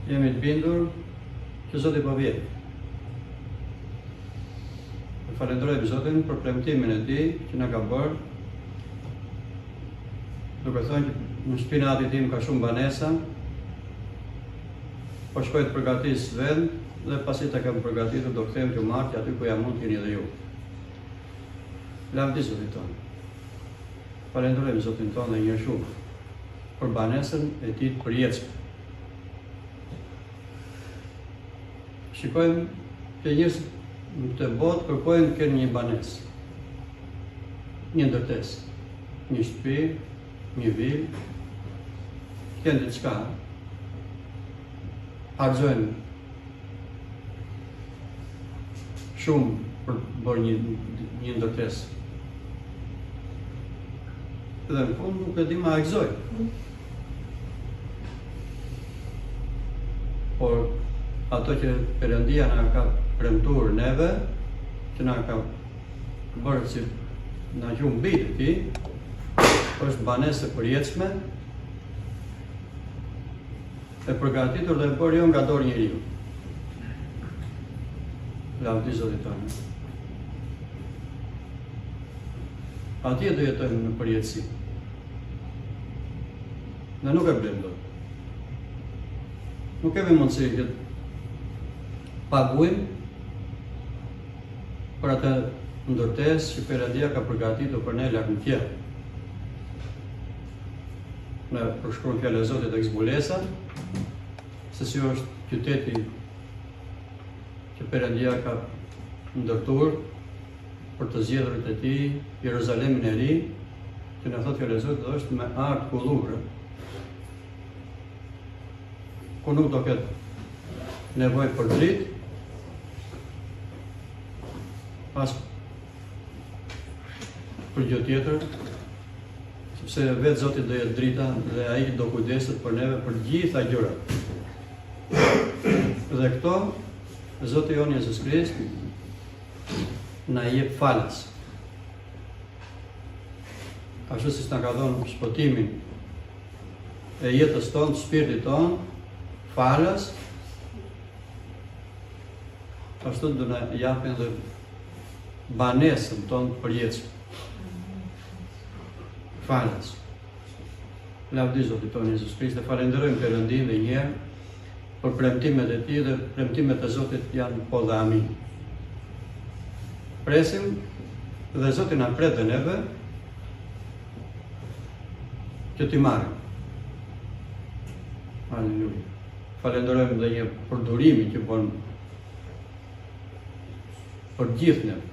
jemi të bindur që Zoti po vjen. Falenderojmë Zotin për premtimin e Tij që na ka bërë, duke thënë që në shtëpinë e Atit tim ka shumë banesa, po shkoj të përgatis vend dhe pasi të kam përgatitur do kthehem të martje aty ku jam mund t'jeni dhe ju. Lavdi Zotin tonë. Falenderojmë Zotin tonë dhe një shumë për banesën e Tij të përjetshme. Shikojmë që njerëzit në këtë botë kërkojnë të kenë një banesë, një ndërtesë, një shtëpi, një vilë, kenë diçka, harxojnë shumë për të bërë një ndërtesë. Dhe në fund nuk e di ma harxojnë. Por ato që Perëndia na ka premtuar neve, që na ka bërë si na gjumë bitë e Tij, është banesë e përjetshme, e përgatitur dhe e bërë jo nga dorë njeriu. Lavdi Zotit tonë. Atje do jetojmë në përjetësi. Ne nuk e blejmë dot. Nuk kemi mundësi që paguajmë për atë ndërtesë që Perëndia ka përgatitur për ne larg në qiell. Në përshkruan fjalën e Zotit tek zbulesa, se si është qyteti që Perëndia ka ndërtuar për të zgjedhurit e Tij, Jeruzalemin e ri, që na thotë fjalë e Zotit është me art kullure, ku nuk do ketë nevojë për dritë, pas për gjë tjetër, sepse vetë Zoti do jetë drita dhe ai do kujdeset për neve për gjitha gjërat. Dhe këto Zoti jon Jezus Krisht na jep falas. Ashtu siç na ka dhënë shpëtimin e jetës tonë, shpirtit tonë, falas, ashtu do na japin dhe banesën tonë përjetshme. Falas. Lavdi Zotit tonë Jezus Krisht, dhe falenderojmë Perëndin dhe një herë për premtimet e Tij dhe premtimet e Zotit janë po dhe amin. Presim dhe Zoti na pret dhe neve që t'i marrim. Halleluja. Falenderojmë dhe një për durimin që bën për gjithë neve.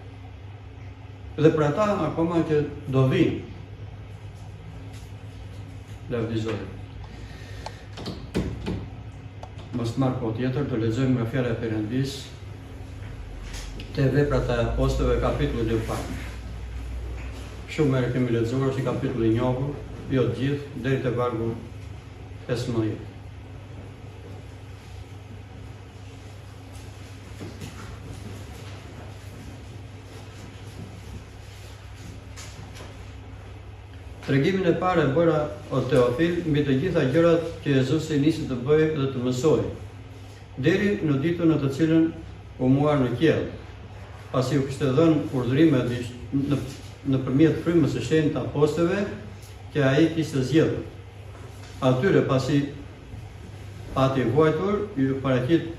Dhe për ata akoma që do vinë. Lavdi Zotit. Mos marr kohë tjetër, do lexojmë nga fjala e Perëndis te Veprat e Apostujve kapitulli 2. Shumë herë kemi lexuar si kapitulli i njohur, jo të gjithë, deri te vargu 15. Tregimin e parë e bëra o Teofil mbi të gjitha gjërat që Jezusi nisi të bëjë dhe të mësojë, deri në ditën në të cilën u muar në qiell, pasi u kishte dhënë urdhrime nëpërmjet frymës së shenjtë të apostujve që ai kishte zgjedhur. Atyre pasi pati vuajtur, ju paraqit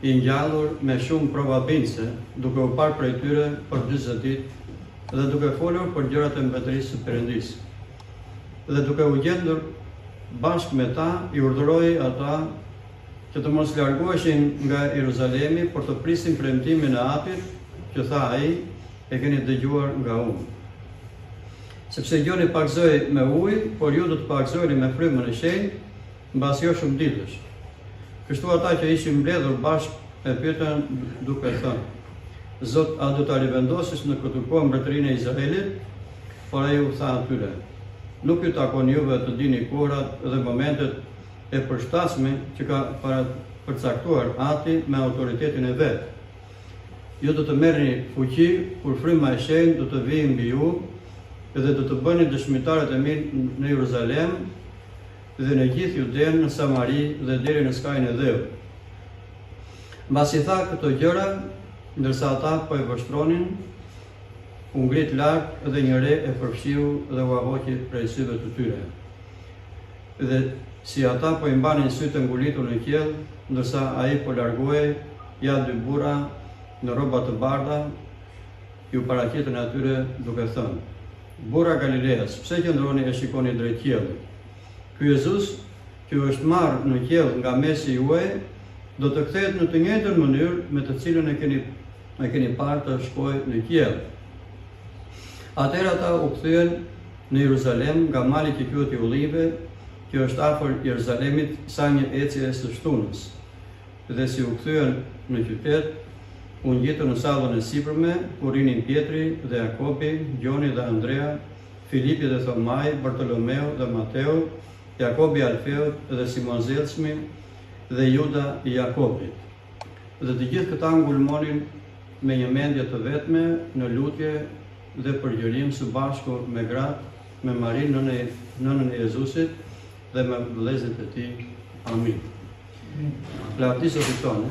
i ngjallur me shumë prova bindëse, duke u parë prej tyre për 40 ditë dhe duke folur për gjërat e mbretërisë së Perëndisë. Dhe duke u gjendur bashkë me ta, i urdhëroi ata që të mos largoheshin nga Jeruzalemi për të prisin premtimin e Atit, që tha ai, e keni dëgjuar nga unë. Sepse gjoni pakzoi me ujë, por ju do të pakzojeni me frymën e shenjtë, mbas jo shumë ditësh. Kështu ata që ishin mbledhur bashkë e pyetën duke thënë: Zot, a do ta rivendosësh në këtë kohë mbretërinë e Izraelit? Por ai u tha atyre: Nuk ju takon juve të dini kohrat dhe momentet e përshtatshme që ka përcaktuar Ati me autoritetin e vet. Ju do të merrni fuqi kur fryma e shenjtë do të vijë mbi ju dhe do të bëni dëshmitarët e mi në Jeruzalem, dhe në gjithë Juden, në Samari dhe deri në skajin e dheut. Mbasi tha këto gjëra, ndërsa ata po e vështronin, u ngrit lart dhe një re e përfshiu dhe u ahoqi prej syve të tyre. Dhe si ata po i mbanin sytë ngulitur në qiell, ndërsa ai po largohej, ja dy burra në rroba të bardha ju paraqitën atyre duke thënë: Burra Galileas, pse qëndroni e shikoni drejt qiellit? Ky Jezus, që është marrë në qiell nga mesi juaj, do të kthehet në të njëjtën mënyrë me të cilën e keni parë të shkojë në qiell. Atëherë ata u kthyen në Jeruzalem nga mali që quhet i Ullive, që është afër Jeruzalemit sa një ecje së shtunës. Dhe si u kthyen në qytet, u ngjitën në sallën e sipërme, ku rinin Pietri dhe Jakobi, Gjoni dhe Andrea, Filipi dhe Thomai, Bartolomeu dhe Mateu, Jakobi Alfeut dhe Simon Zelçmi dhe Juda i Jakobit. Dhe të gjithë këta ngulmonin me një mendje të vetme në lutje dhe përgjërim së bashku me gratë, me Marin nënën e Jezusit dhe me vëllezërit e tij. Amin. Lavdi Zotit tonë,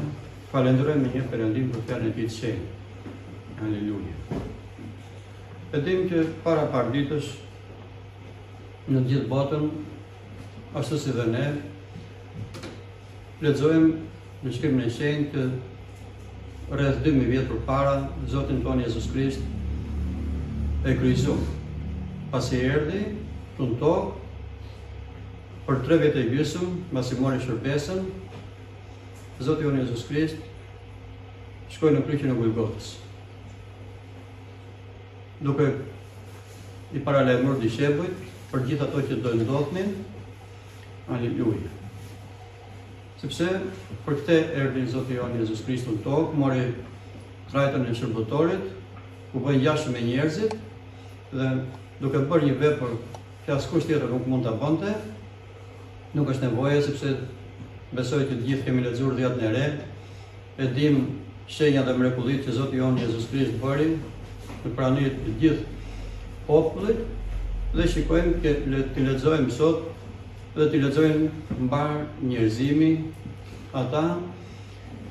falenderojmë një Perëndim për fjalën e tij të shenjtë. Aleluja. E dim që para pak ditësh në gjithë botën, ashtu si dhe ne, lexojmë në shkrimin e shenjtë që rreth 2000 vjet përpara Zoti tonë Jezus Krisht e kryqëzoi. Pasi erdhi në tokë për 3 vjet e gjysmë, pasi mori shërbesën, Zoti jonë Jezus Krisht shkoi në kryqin e Golgotës, duke i paralajmëruar dishepujt për gjithë ato që do ndodhnin. Aleluja. Sepse për këtë erdhi Zoti jonë Jezus Krisht në tokë, mori trajtën e shërbëtorit, u bë ngjashëm me njerëzit dhe duke bërë një vepër që askush tjetër nuk mund ta bënte, nuk është nevoja, sepse besoj që të gjithë kemi lexuar Dhjetën e Re, e dim shenjat dhe mrekullitë që Zoti jonë Jezus Krisht bëri në praninë të gjithë popullit, dhe shikojmë që të lexojmë sot dhe të lexojmë mbar njerëzimi ata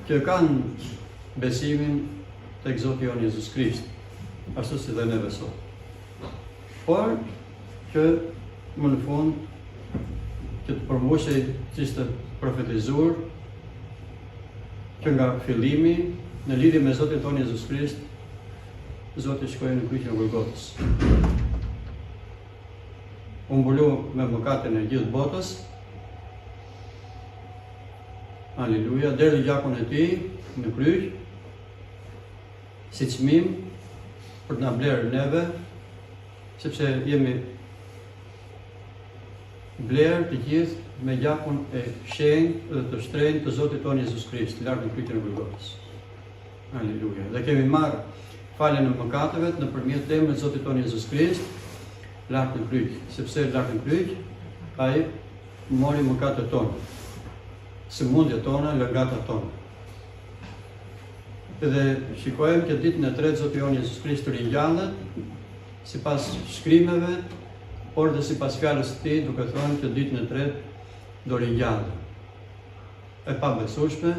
që kanë besimin tek Zoti jonë Jezus Krisht, ashtu si dhe neve sot. Por që më në fund që të përmbushej që ishte profetizuar që nga fillimi në lidhje me Zotin tonë Jezus Krisht, Zoti shkoi në kryqin e Golgotës. U mbulu me mëkatin e gjithë botës. Aleluja, deri gjakun e tij në kryq, si çmim për të na blerë neve, sepse jemi blerë të gjithë me gjakun e shenjtë dhe të shtrenjtë të Zotit tonë Jezus Krisht, lart në kryqin e Golgotës. Aleluja. Dhe kemi marrë faljen e mëkateve nëpërmjet emrit të Zotit tonë Jezus Krisht, lart në kryq, sepse lart në kryq ai mori mëkatet tona, sëmundjet tona, lëngatat tona. Dhe shikojmë që ditën e tretë Zoti jonë Jezus Krisht ringjallet sipas shkrimeve, por dhe sipas fjalës së tij, duke thënë që ditën e tretë do ringjallet. E pabesueshme,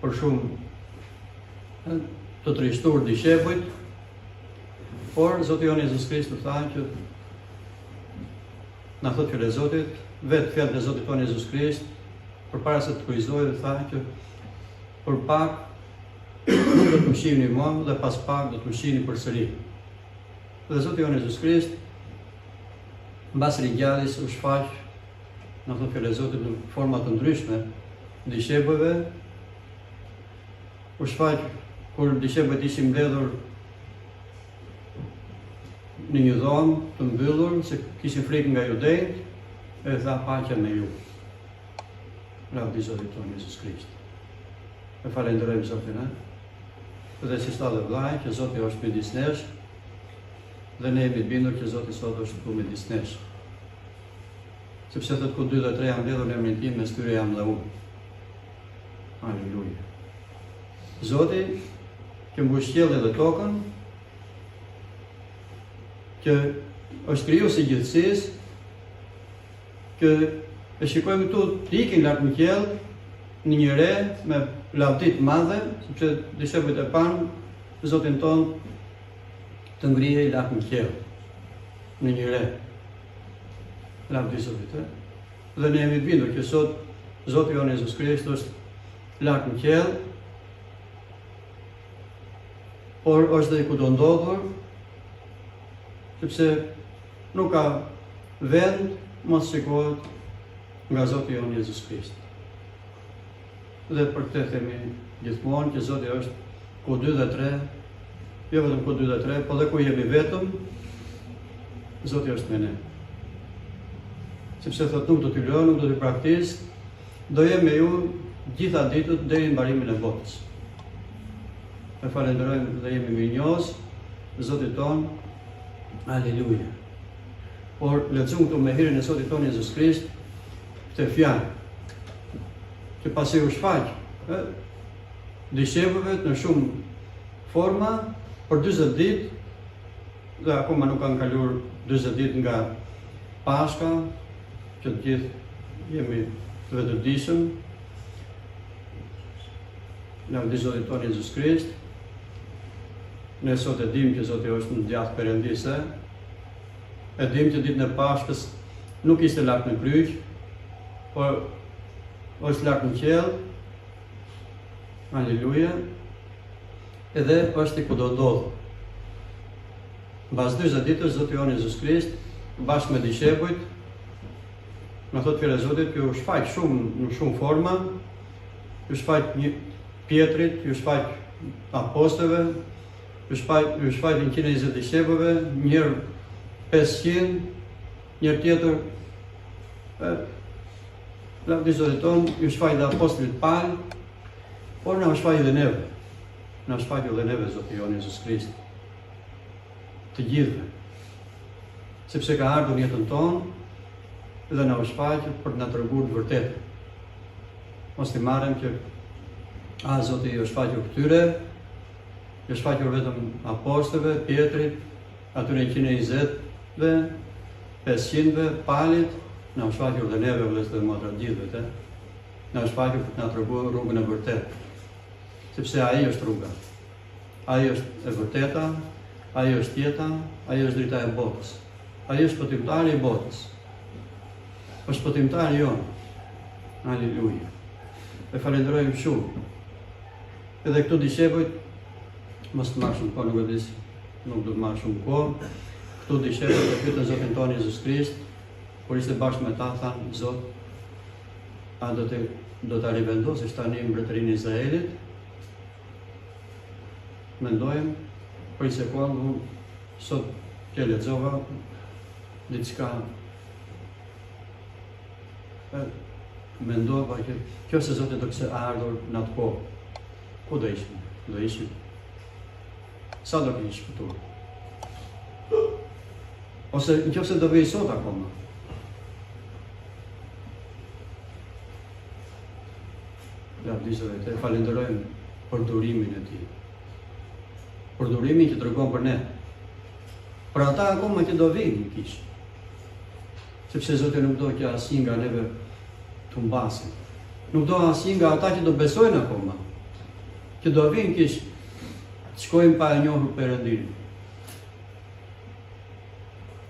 për shumë të trishtuar dishepujt, por Zoti jonë Jezus Krisht u tha që na thotë fjalë e Zotit, vetë fjalët e Zotit tonë Jezus Krisht, përpara se të kryqëzohej, tha që për pak nuk do të më shihni më dhe pas pak do të më shihni përsëri. Dhe Zoti jonë Jezus Krisht, mbas ringjalljes u shfaq, na thotë fjalë e Zotit, në forma të ndryshme dishepujve. U shfaq kur dishepujt ishin mbledhur në një dhomë të mbyllur, se kishin frikë nga judejt, e tha paqja me ju. Lavdi Zotit tonë Jezus Krisht. E falenderojmë Zotin, dhe si shta dhe vllai, që Zoti është midis nesh, dhe ne jemi të bindur që Zoti sot është këtu midis nesh. Sepse thot ku 2 dhe 3 janë mbledhur në emrin tim, mes tyre jam dhe unë. Aleluja. Zoti që mbush qiellin dhe tokën, që është krijuesi i gjithësisë, që e shikojmë këtu të ikin lart në qiell në një re me lavdi të madhe, sepse dishepujt e panë Zotin ton të ngrihej lart në qiell në një re. Lavdi Zotit. Dhe ne jemi të bindur që sot Zoti jon Jezus Krisht është lart në qiell, por është dhe ku do ndodhur, sepse nuk ka vend mos shikohet nga Zoti jon Jezus Krisht. Dhe për këtë themi gjithmonë që Zoti është ku 2 dhe 3, jo vetëm ku 2 dhe 3, po dhe ku jemi vetëm, Zoti është me ne. Sepse thot nuk do t'i lë, nuk do t'i praktis, do jem me ju gjitha ditët deri në mbarimin e botës. E falenderojmë dhe jemi mirënjohës Zotit ton. Aleluja. Por lexojmë këtu me hirin e Zotit ton Jezus Krisht këtë fjalë që pasi u shfaq dishepujve në shumë forma për 40 ditë dhe akoma nuk kanë kaluar 40 ditë nga Pashka, që të gjithë jemi të vetëdijshëm. Lavdi Zotit ton Jezus Krisht. Ne sot e dim që Zoti është në djathtë Perëndisë. E dim që ditën e Pashkës nuk ishte lart në kryq, por është lart në qiell. Aleluja. Edhe është ku do ndodhë. Mbas 40 ditësh Zoti jon Jezus Krisht bashkë me dishepujt, më thot fjalë e Zotit, ju shfaq në shumë forma, ju shfaq Pietrit, ju shfaq apostëve, ju shfaq 120 dishepujve, njërë 500, njërë tjetër, lavdi Zotit ton, ju shfaq dhe apostolit Paul, por na shfaq dhe neve. Na shfaq dhe neve Zoti jon Jezus Krisht. Të gjithëve. Sepse ka ardhur në jetën tonë dhe na shfaq për të na treguar të vërtetën. Mos të marrim që Zoti ju shfaqur këtyre, ju shfaqur vetëm apostëve, Pietrit, atyre 120-ve, 500-ve, Palit, na shfaqur dhe neve vëllezër dhe motra gjithëve, na shfaqur për të na treguar rrugën e vërtetë. Sepse ai është rruga. Ai është e vërteta, ai është jeta, ai është drita e botës. Ai është shpëtimtari i botës. Është shpëtimtari jonë. Aleluja. E falenderojmë shumë. Edhe këtu dishepujt mos të marrë shumë kohë, nuk e di, nuk do të marrë shumë kohë. Këtu dishepujt e pyetën Zotin ton Jezus Krisht, kur ishte bashkë me ta, thanë, Zot, a do ta rivendosësh tani mbretërinë e Izraelit? Mendojmë, për një sekundë, sot që lexova diçka, mendova që kjo se Zoti do kishte ardhur në atë kohë, ku do ishim? Do ishim? Sa do kishim shpëtuar? Ose nëse do vijë sot akoma? Lavdi Zotit, e falenderojmë për durimin e Tij. Për durimin që tregon për ne. Për ata akoma që do vinë kish. Sepse Zoti nuk do që asnjë nga neve të mbasin. Nuk do asnjë nga ata që do besojnë akoma, që do vinë kish, të shkojnë pa e njohur Perëndin.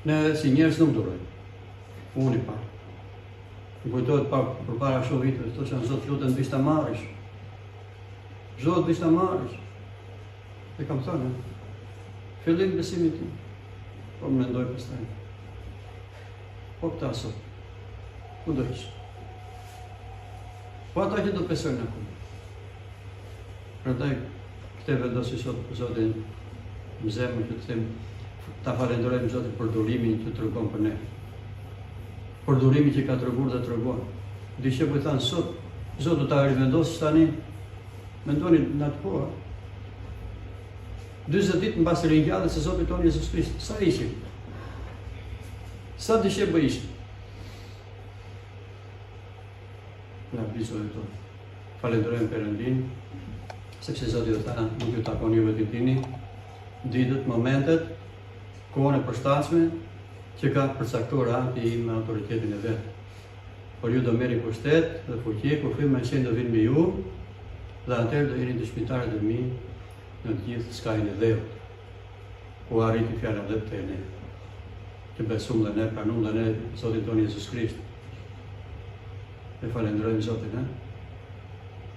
Ne si njerëz nuk durojmë. Unë i parë. Më kujtohet përpara shumë viteve, thosha Zot lutem bish ta marrësh. Zot bish ta marrësh. E kam thënë, fillim besimit tim, po më mendoj pastaj. Po këta sot, ku do ishë? Po ata që do besojnë akoma. Prandaj këtë vendosi sot Zotin në zemër që të them, ta falenderojmë Zotin për durimin që tregon për ne. Për durimin që ka treguar dhe tregon. Dishepujt thanë sot, Zot do ta rivendosësh tani. Mendoni në atë kohë. 40 ditë mbas ringjalljes së Zotit ton Jezus Krisht, sa ishin? Sa dishepujt ishin? Lavdi Zotit ton. Falenderojmë Perëndin, sepse Zoti do tha, nuk ju takon juve të dini ditët, momentet, kohën e përshtatshme që ka përcaktuar Ati me autoritetin e vet. por ju do merrni pushtet dhe fuqi, kur fryma e qenë do vinë me ju, dhe atëherë do jeni dëshmitarët e mi në të gjithë skajin e dheut. Ku arriti fjala dhe te ne. Që besum dhe ne, pranum dhe ne Zotin tonë Jezus Krisht. E falenderojmë Zotin,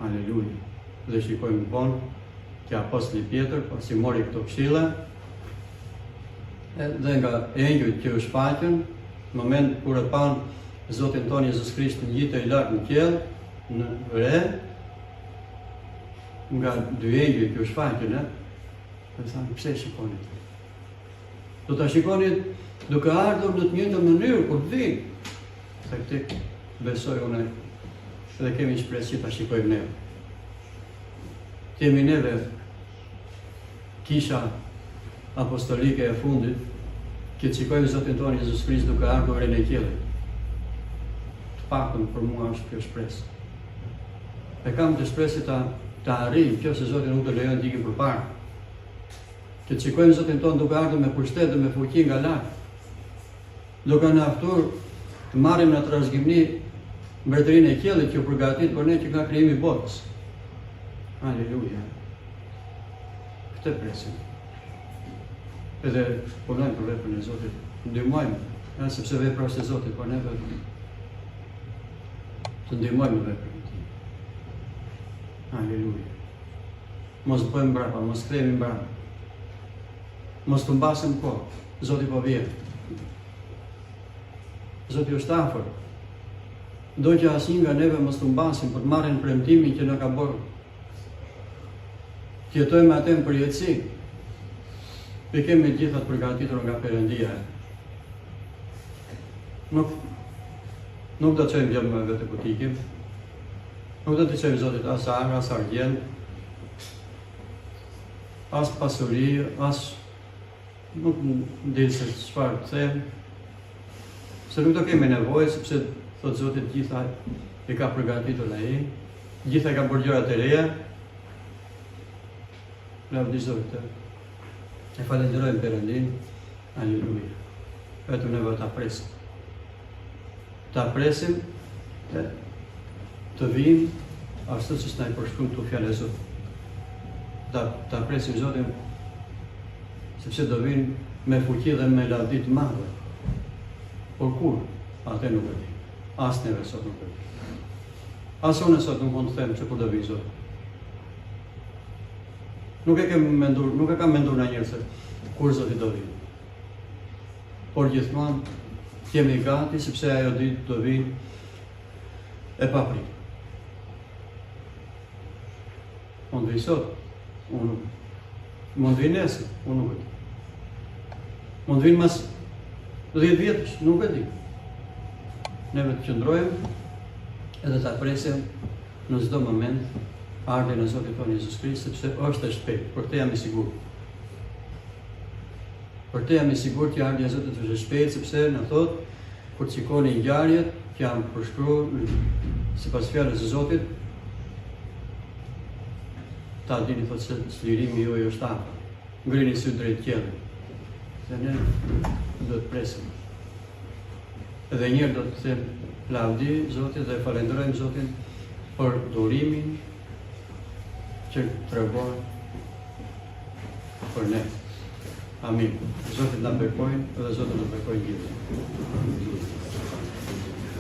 Aleluja. Dhe shikojmë vonë që apostoli Pjetër, pasi mori këto këshilla, dhe nga engjujt që u shfaqën, në moment kur e pan Zotin tonë Jezus Krisht në gjithë e lartë në qiell, në re, nga dy engjujt që u shfaqën, dhe thanë, pse shikoni? Do ta shikoni duke ardhur në të njëjtën mënyrë kur të vinë. Se këtë besoj unë dhe kemi shpresë që ta shikojmë ne. Kemi neve kisha apostolike e fundit, që të shikojmë Zotin tonë Jezus Krisht duke ardhur në qiell. Të paktën për mua është kjo shpresë. E kam të shpresë ta arrijë, nëse Zoti nuk të lejon të ikim përpara. Që të shikojmë Zotin tonë duke ardhur me pushtet dhe me fuqi nga lart. Duke na ftuar të marrim në trashëgimni mbretërinë e qiellit që u përgatit për ne që nga krijimi i botës. Aleluja. Këtë presim. Edhe punojmë për veprën e Zotit. Ndihmojmë, sepse vepra është e Zotit, por ne të ndihmojmë në veprën e Tij. Aleluja. Mos bëjmë mbrapa, mos kthehemi mbrapa. Mos të mbasim kohë. Zoti po vjen. Zoti është afër. Do që asnjë nga neve mos të mbasim për të marrën premtimin që na ka bërë. Të jetojmë atë në përjetësi. Ne kemi gjithat përgatitur nga Perëndia. Nuk do të çojmë gjë më vetë ku ikim. Nuk do të çojmë Zotit as armë, as argjend, as pasuri, as nuk ndjen se çfarë të them. Se nuk do kemi nevojë, sepse thot Zoti të gjitha e ka përgatitur ai, gjitha ka bërë gjëra të reja. Lavdizoj të. E falenderojmë Perëndin. Aleluja. Vetëm ne ta presim. Ta presim të vinë ashtu siç na i përshkruan këtu fjalë e Zotit. Ta presim Zotin, sepse do vinë me fuqi dhe me lavdi të madhe. Por kur? Atë nuk e di. As neve sot nuk e di. As unë sot nuk mund të them se kur do vinë Zoti. Nuk e kam menduar ndonjëherë se kur Zoti do vinë. Por gjithmonë jemi gati sepse ajo ditë do vinë e papritur. Mund vi sot, unë mund vi nesër, unë nuk e di. Mund vinë mas 10 vjetësh, nuk e di. Neve të qëndrojmë edhe ta presim në çdo moment ardhen e Zotit tonë Jezus Krisht, sepse është e shpejtë, për të jam i sigurt. Për të jam i sigurt që ardhja e Zotit është e shpejtë, sepse na thot kur shikoni ngjarjet që janë përshkruar sipas fjalës së Zotit, ta dini thot se çlirimi juaj është afër. Ngrini sy drejt qiellit. Se ne do të presim. Edhe njërë do të them lavdi Zotit dhe falenderojmë Zotin për durimin që tregon për ne. Amin. Zotit na bekojnë dhe Zotit na bekojnë gjithë.